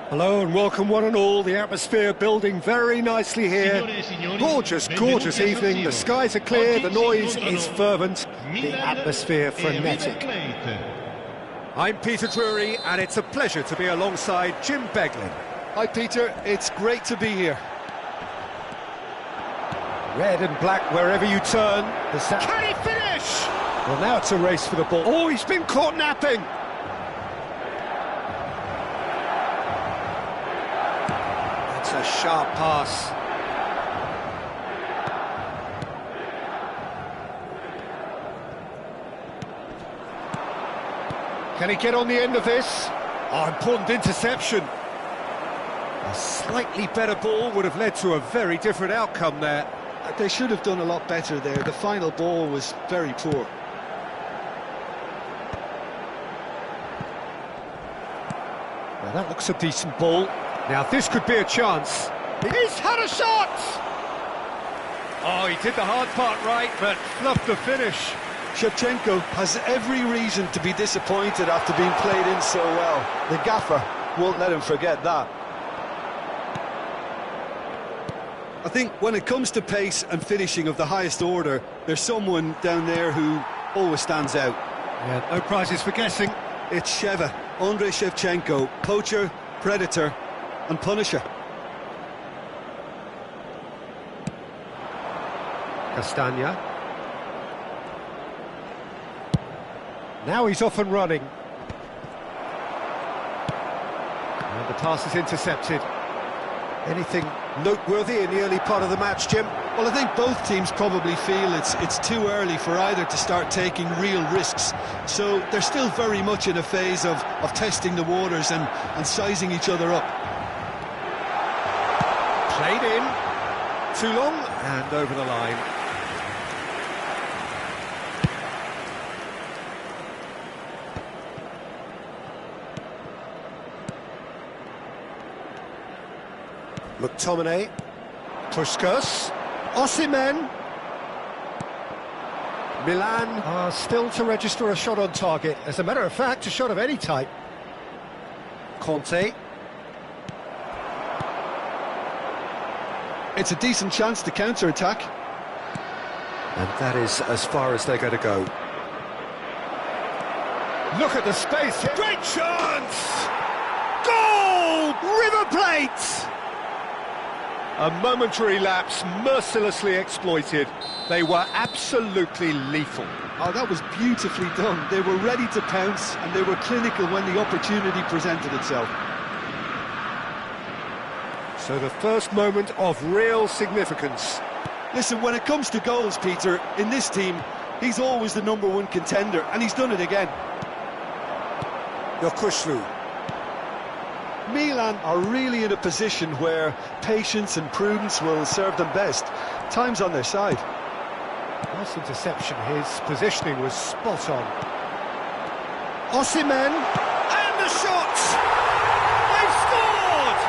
Hello and welcome one and all. The atmosphere building very nicely here. Gorgeous evening. The skies are clear, the noise is fervent, the atmosphere frenetic. I'm Peter Drury and it's a pleasure to be alongside Jim Beglin. Hi Peter, it's great to be here. Red and black wherever you turn. Can he finish? Well, now it's a race for the ball. Oh, he's been caught napping. That's a sharp pass. Can he get on the end of this? Oh, important interception. A slightly better ball would have led to a very different outcome there. They should have done a lot better there. The final ball was very poor. Well, that looks a decent ball. Now this could be a chance. He's had a shot! Oh, he did the hard part right, but fluffed the finish. Shevchenko has every reason to be disappointed after being played in so well. The gaffer won't let him forget that. I think when it comes to pace and finishing of the highest order, there's someone down there who always stands out. Yeah, no prizes for guessing. It's Sheva, Andrei Shevchenko, poacher, predator and punisher. Castagna. Now he's off and running. And the pass is intercepted. Anything noteworthy in the early part of the match, Jim? Well, I think both teams probably feel it's too early for either to start taking real risks. So they're still very much in a phase of testing the waters and sizing each other up. Played in. Too long and over the line. McTominay, Puskas, Osimhen. Milan are still to register a shot on target. As a matter of fact, a shot of any type. Conte. It's a decent chance to counter-attack. And that is as far as they're going to go. Look at the space. Great chance! Goal! River Plate! A momentary lapse, mercilessly exploited. They were absolutely lethal. Oh, that was beautifully done. They were ready to pounce, and they were clinical when the opportunity presented itself. So the first moment of real significance. Listen, when it comes to goals, Peter, in this team, he's always the #1 contender, and he's done it again. Yokushlu. Milan are really in a position where patience and prudence will serve them best. Time's on their side. Nice interception, his positioning was spot on. Osimhen, and the shot! They've scored!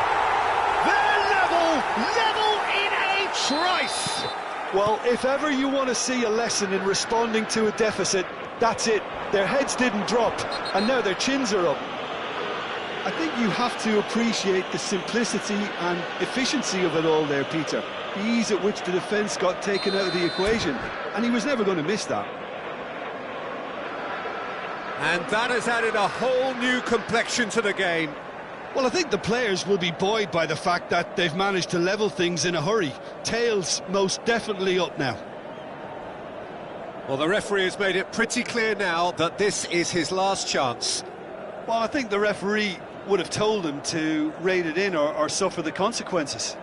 They're level in a trice! Well, if ever you want to see a lesson in responding to a deficit, that's it. Their heads didn't drop, and now their chins are up. I think you have to appreciate the simplicity and efficiency of it all there, Peter. The ease at which the defence got taken out of the equation, and he was never going to miss that. And that has added a whole new complexion to the game. Well, I think the players will be buoyed by the fact that they've managed to level things in a hurry. Tails most definitely up now. Well, the referee has made it pretty clear now that this is his last chance. Well, I think the referee would have told him to rein it in or suffer the consequences.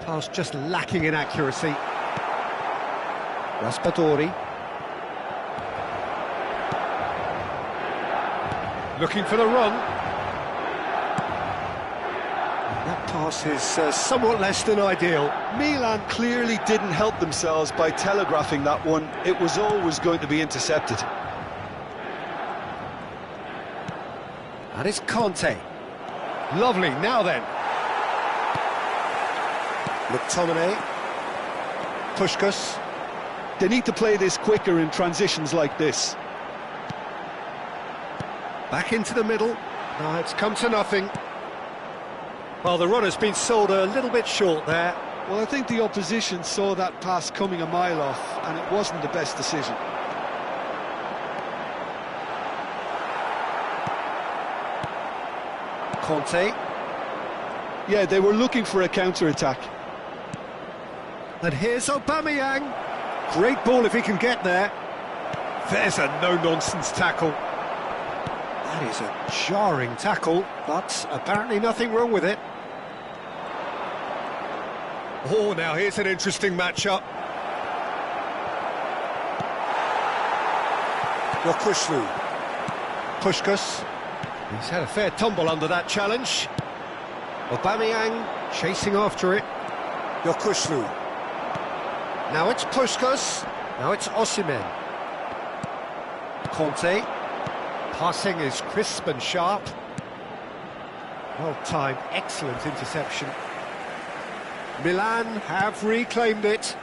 Pass just lacking in accuracy. Raspadori. Looking for the run. And that pass is somewhat less than ideal. Milan clearly didn't help themselves by telegraphing that one. It was always going to be intercepted. And it's Conte. Lovely, now then. McTominay. Puskás. They need to play this quicker in transitions like this. Back into the middle. No, it's come to nothing. Well, the runner's been sold a little bit short there. Well, I think the opposition saw that pass coming a mile off, and it wasn't the best decision. Conte. Yeah, they were looking for a counter-attack. And here's Aubameyang. Great ball if he can get there. There's a no-nonsense tackle. That is a jarring tackle, but apparently nothing wrong with it. Oh, now here's an interesting matchup. Puskás. He's had a fair tumble under that challenge. Aubameyang chasing after it. Now it's Puskás. Now it's Osimhen. Conte. Passing is crisp and sharp. Well-timed, excellent interception. Milan have reclaimed it.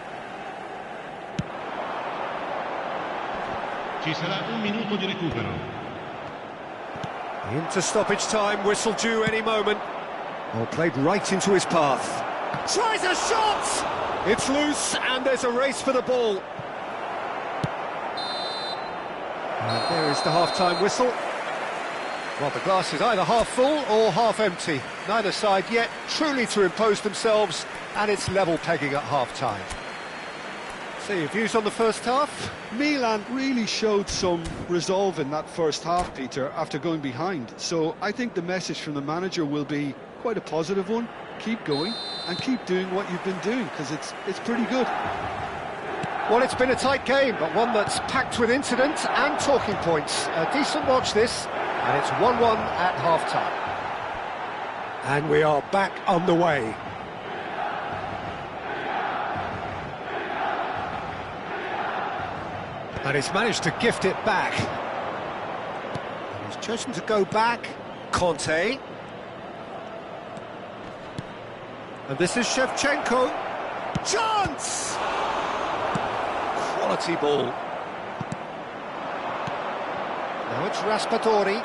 Ci sarà un minuto di recupero. Into stoppage time, whistle due any moment. Oh, played right into his path. Tries a shot! It's loose and there's a race for the ball. And there is the half-time whistle. Well, the glass is either half full or half empty. Neither side yet truly to impose themselves, and it's level pegging at half-time. So your views on the first half? Milan really showed some resolve in that first half, Peter, after going behind. So I think the message from the manager will be quite a positive one. Keep going and keep doing what you've been doing, because it's pretty good. Well, it's been a tight game, but one that's packed with incident and talking points. A decent watch this, and it's 1-1 at half-time. And we are back on the way. And he's managed to gift it back. He's chosen to go back. Conte. And this is Shevchenko. Chance! Quality ball. Now it's Raspadori.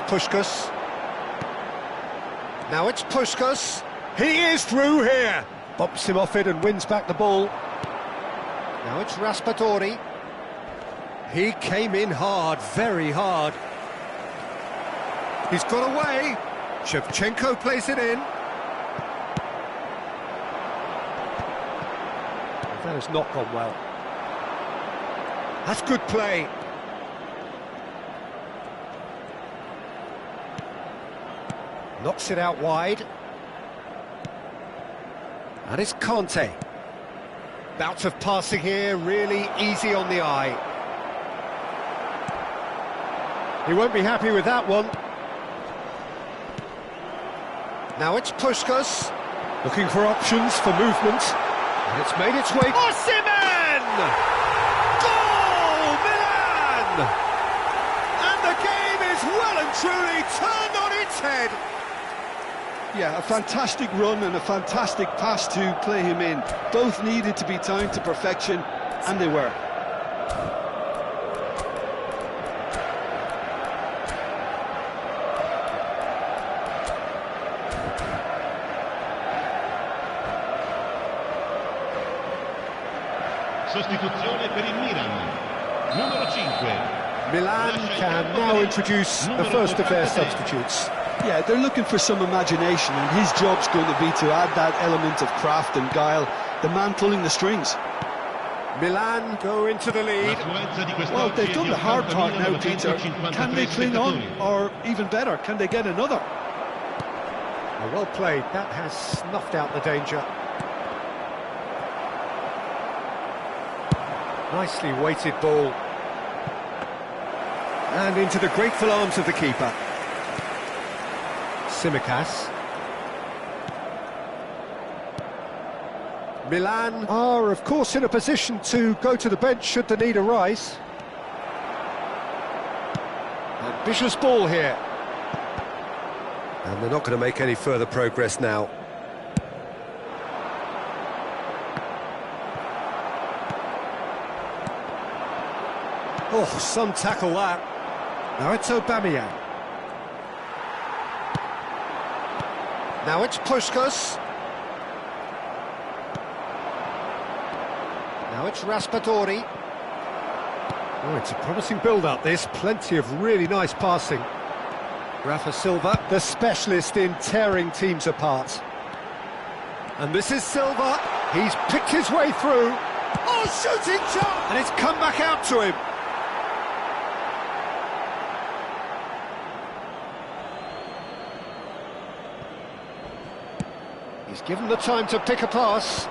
Puskás. Now it's Puskás. He is through here. Bumps him off it and wins back the ball. Now it's Raspadori. He came in hard, very hard. He's got away. Shevchenko plays it in. That has not gone well. That's good play. Knocks it out wide. And it's Conte. Bout of passing here, really easy on the eye. He won't be happy with that one. Now it's Puskás, looking for options for movement. And it's made its way. Osimhen! Goal! Milan! And the game is well and truly turned on its head. Yeah, a fantastic run and a fantastic pass to play him in. Both needed to be timed to perfection, and they were. Sostituzione per il Milan. Numero 5. Milan can now introduce the first of their substitutes. Yeah, they're looking for some imagination, and his job's going to be to add that element of craft and guile, the man pulling the strings. Milan go into the lead. Well, they've done the hard part now, Peter. Can they cling on, or even better, can they get another? Well played, that has snuffed out the danger. Nicely weighted ball. And into the grateful arms of the keeper. Tsimikas. Milan are, of course, in a position to go to the bench should the need arise. Ambitious ball here. And they're not going to make any further progress now. Oh, some tackle that. Now it's Aubameyang. Now it's Puskas. Now it's Raspadori. Oh, it's a promising build-up, this. Plenty of really nice passing. Rafa Silva, the specialist in tearing teams apart. And this is Silva. He's picked his way through. Oh, shooting shot! And it's come back out to him. He's given the time to pick a pass.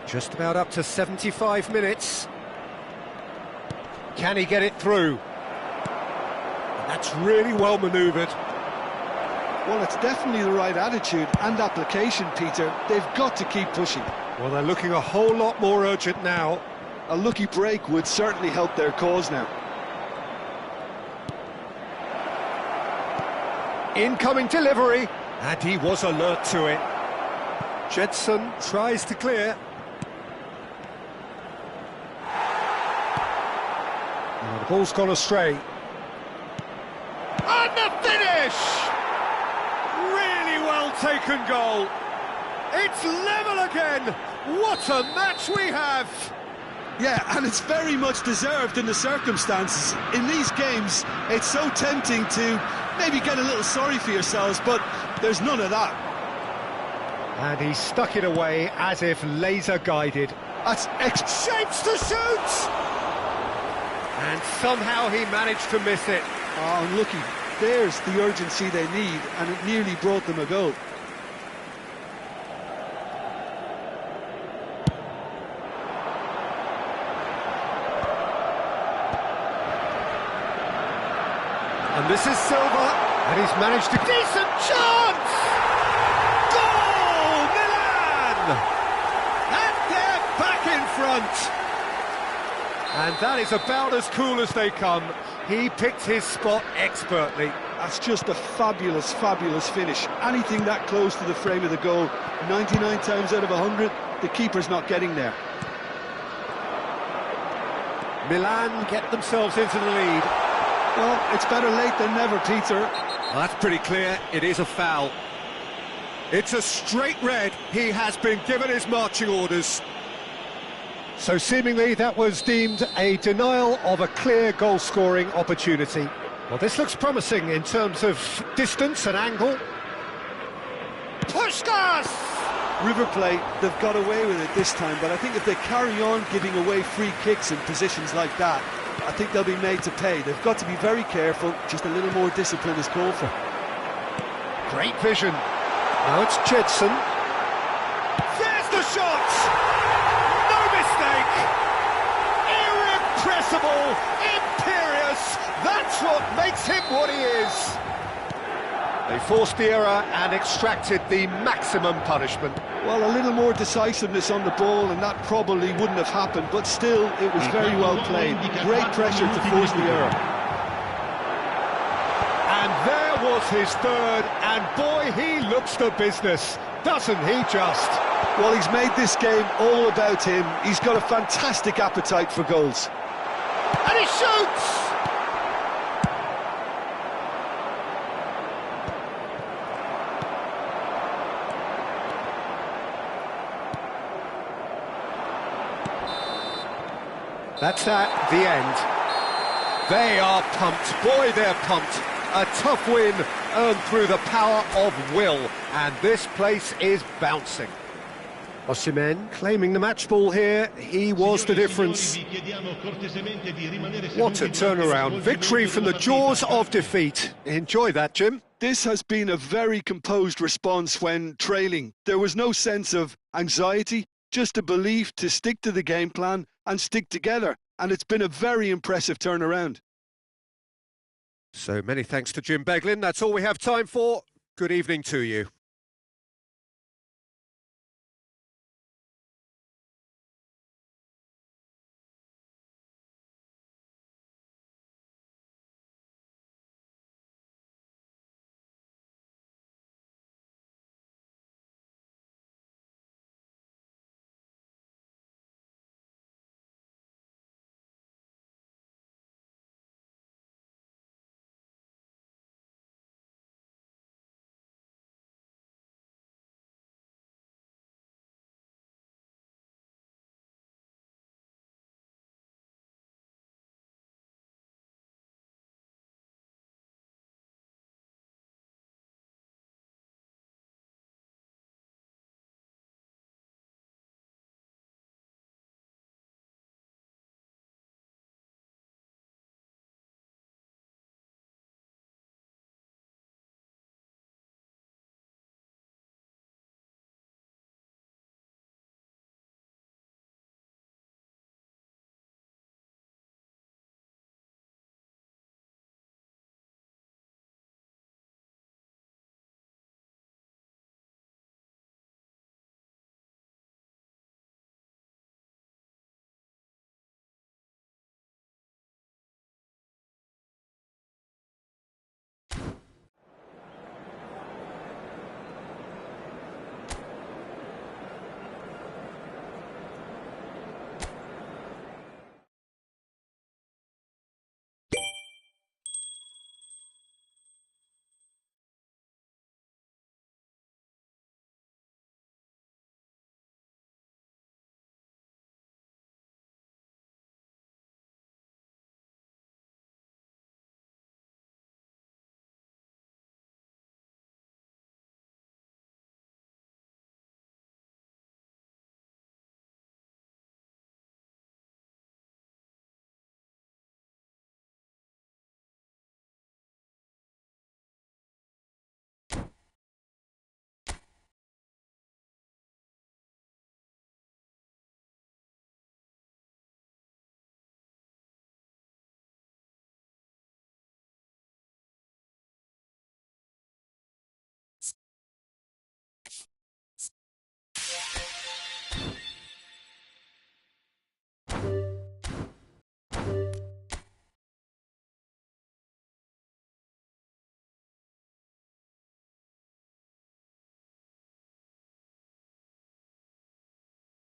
Just about up to 75 minutes. Can he get it through? And that's really well manoeuvred. Well, it's definitely the right attitude and application, Peter. They've got to keep pushing. Well, they're looking a whole lot more urgent now. A lucky break would certainly help their cause now. Incoming delivery, and he was alert to it. Jedson tries to clear. The ball's gone astray. And the finish! Really well taken goal. It's level again. What a match we have! Yeah, and it's very much deserved in the circumstances. In these games, it's so tempting to maybe get a little sorry for yourselves, but there's none of that. And he stuck it away as if laser-guided. That's shapes to shoot! And somehow he managed to miss it. Oh, unlucky. There's the urgency they need, and it nearly brought them a goal. And this is Silva, and he's managed a decent chance! Goal, Milan! And they're back in front! And that is about as cool as they come. He picked his spot expertly. That's just a fabulous, fabulous finish. Anything that close to the frame of the goal, 99 times out of 100, the keeper's not getting there. Milan get themselves into the lead. Well, it's better late than never, Peter. Well, that's pretty clear. It is a foul. It's a straight red. He has been given his marching orders. So seemingly that was deemed a denial of a clear goal-scoring opportunity. Well, this looks promising in terms of distance and angle. Puskas! River Plate, they've got away with it this time, but I think if they carry on giving away free kicks in positions like that, I think they'll be made to pay. They've got to be very careful. Just a little more discipline is called for. Great vision. Now it's Jedson. There's the shot! No mistake! Irrepressible, imperious. That's what makes him what he is. They forced the error and extracted the maximum punishment. Well, a little more decisiveness on the ball and that probably wouldn't have happened, but still, it was very well played. Great pressure to force the error. And there was his third, and boy, he looks the business, doesn't he just? Well, he's made this game all about him. He's got a fantastic appetite for goals. And he shoots! That's at the end. They are pumped. Boy, they're pumped. A tough win earned through the power of will. And this place is bouncing. Osimhen claiming the match ball here. He was the difference. What a turnaround. Victory from the jaws of defeat. Enjoy that, Jim. This has been a very composed response when trailing. There was no sense of anxiety, just a belief to stick to the game plan and stick together. And it's been a very impressive turnaround. So many thanks to Jim Beglin. That's all we have time for. Good evening to you.